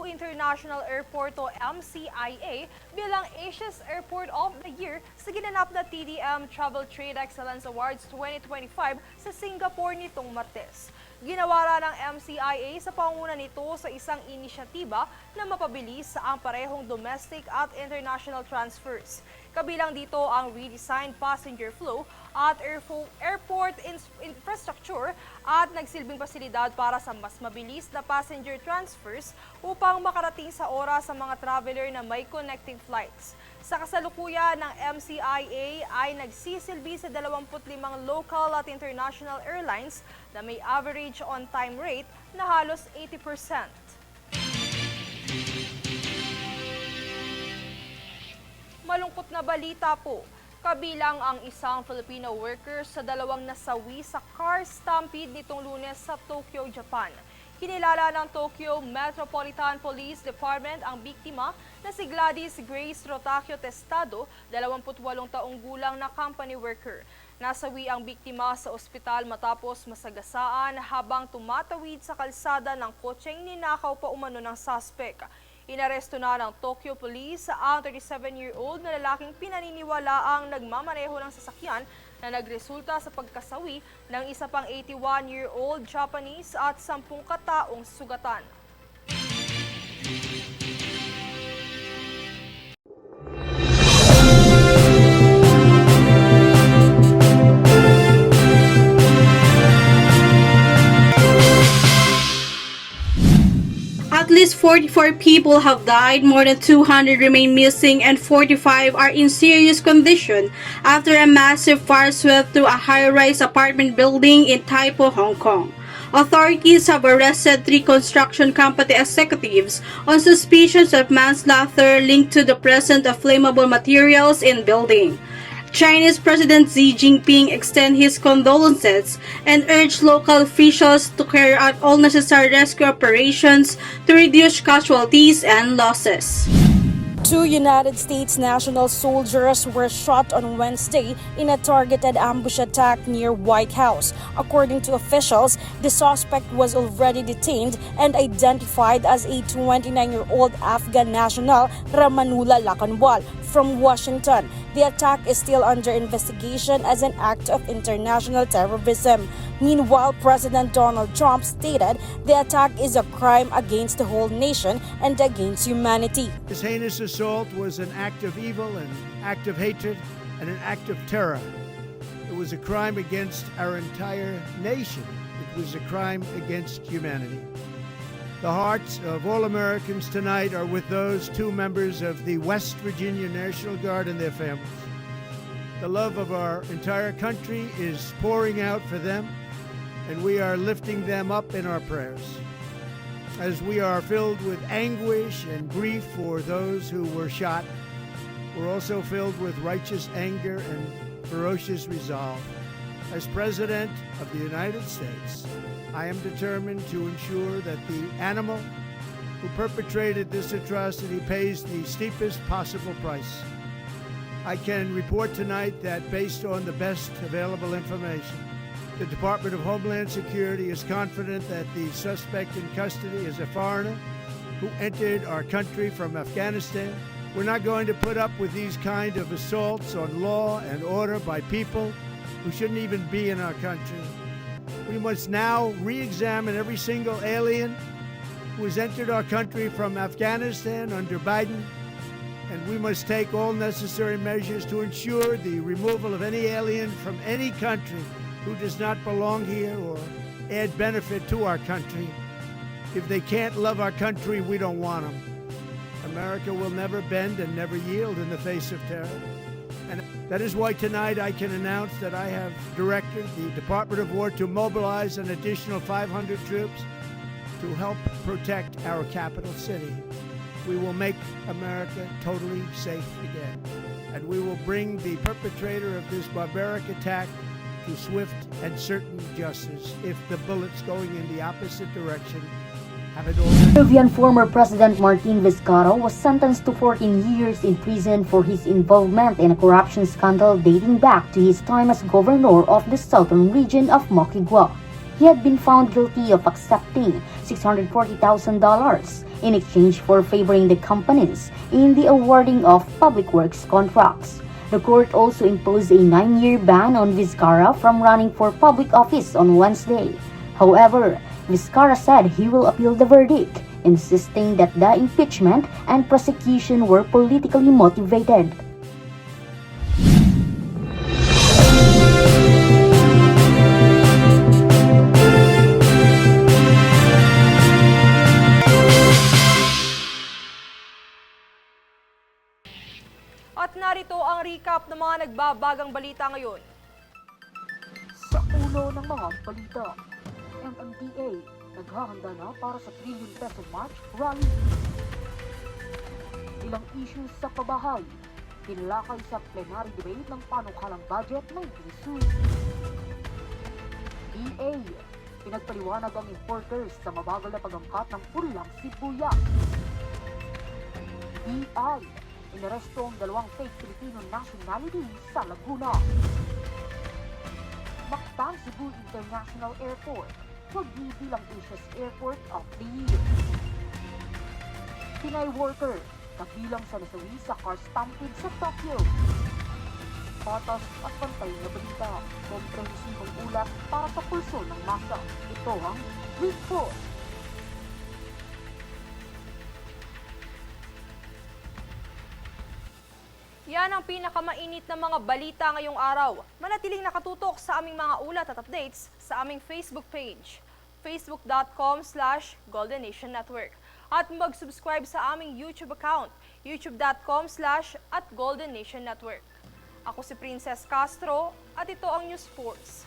International Airport o MCIA bilang Asia's Airport of the Year sa ginanap na TDM Travel Trade Excellence Awards 2025 sa Singapore nitong Martes. Ginawara ng MCIA sa pangunguna nito sa isang inisyatiba na mapabilis ang parehong domestic at international transfers. Kabilang dito ang redesigned passenger flow at airport infrastructure at nagsilbing pasilidad para sa mas mabilis na passenger transfers upang makarating sa oras sa mga traveler na may connecting flights. Sa kasalukuyan ng MCIA ay nagsisilbi sa 25 local at international airlines na may average on-time rate na halos 80%. Malungkot na balita po, kabilang ang isang Filipino worker sa dalawang nasawi sa car stampede nitong Lunes sa Tokyo, Japan. Kinilala ng Tokyo Metropolitan Police Department ang biktima na si Gladys Grace Rotacio Testado, 28 taong gulang na company worker. Nasawi ang biktima sa ospital matapos masagasaan habang tumatawid sa kalsada ng kotseng ninakaw pa umano ng suspect. Inaresto na ng Tokyo Police ang 37-year-old na lalaking pinaniniwalaang nagmamaneho ng sasakyan na nagresulta sa pagkasawi ng isa pang 81-year-old Japanese at 10 kataong sugatan. At least 44 people have died, more than 200 remain missing, and 45 are in serious condition after a massive fire swept through a high-rise apartment building in Taipo, Hong Kong. Authorities have arrested 3 construction company executives on suspicions of manslaughter linked to the presence of flammable materials in building. Chinese President Xi Jinping extended his condolences and urged local officials to carry out all necessary rescue operations to reduce casualties and losses. 2 United States national soldiers were shot on Wednesday in a targeted ambush attack near White House. According to officials, the suspect was already detained and identified as a 29-year-old Afghan national, Ramanullah Lakanwal, from Washington. The attack is still under investigation as an act of international terrorism. Meanwhile, President Donald Trump stated the attack is a crime against the whole nation and against humanity. This heinous assault was an act of evil, an act of hatred, and an act of terror. It was a crime against our entire nation. It was a crime against humanity. The hearts of all Americans tonight are with those 2 members of the West Virginia National Guard and their families. The love of our entire country is pouring out for them, and we are lifting them up in our prayers. As we are filled with anguish and grief for those who were shot, we're also filled with righteous anger and ferocious resolve. As President of the United States, I am determined to ensure that the animal who perpetrated this atrocity pays the steepest possible price. I can report tonight that based on the best available information, the Department of Homeland Security is confident that the suspect in custody is a foreigner who entered our country from Afghanistan. We're not going to put up with these kind of assaults on law and order by people who shouldn't even be in our country. We must now re-examine every single alien who has entered our country from Afghanistan under Biden, and we must take all necessary measures to ensure the removal of any alien from any country who does not belong here or add benefit to our country. If they can't love our country, we don't want them. America will never bend and never yield in the face of terror. And that is why tonight I can announce that I have directed the Department of War to mobilize an additional 500 troops to help protect our capital city. We will make America totally safe again. And we will bring the perpetrator of this barbaric attack to swift and certain justice if the bullets going in the opposite direction have it already. Peruvian former President Martin Vizcarra was sentenced to 14 years in prison for his involvement in a corruption scandal dating back to his time as governor of the southern region of Moquegua. he had been found guilty of accepting $640,000 in exchange for favoring the companies in the awarding of public works contracts. The court also imposed a 9-year ban on Vizcarra from running for public office on Wednesday. However, Vizcarra said he will appeal the verdict, insisting that the impeachment and prosecution were politically motivated. At narito ang recap ng mga nagbabagang balita ngayon. Sa ulo ng mga balita, MMDA naghahanda na para sa Trillion Peso March Rally. Ilang issues sa pabahay, tinalakay sa plenary debate ng panukalang budget ng DHSUD. DA, pinagpaliwanag ang importers sa mabagal na pag-angkat ng pulang sibuyas. DI, inaresto ang dalawang Fake Filipino Nationality sa Laguna. Mactan-Cebu Int'l Airport, wagi bilang Airport of the Year. Pinay Worker, kabilang sa nasawi sa car stampede sa Tokyo. Patas at pantay na balita, komprehensibong ulat para sa pulso ng masa. Ito ang Newsforce. Yan ang pinakamainit na mga balita ngayong araw. Manatiling nakatutok sa aming mga ulat at updates sa aming Facebook page, facebook.com/Golden Nation Network. At mag-subscribe sa aming YouTube account, youtube.com/@Golden Nation Network. Ako si Princess Castro at ito ang Newsforce.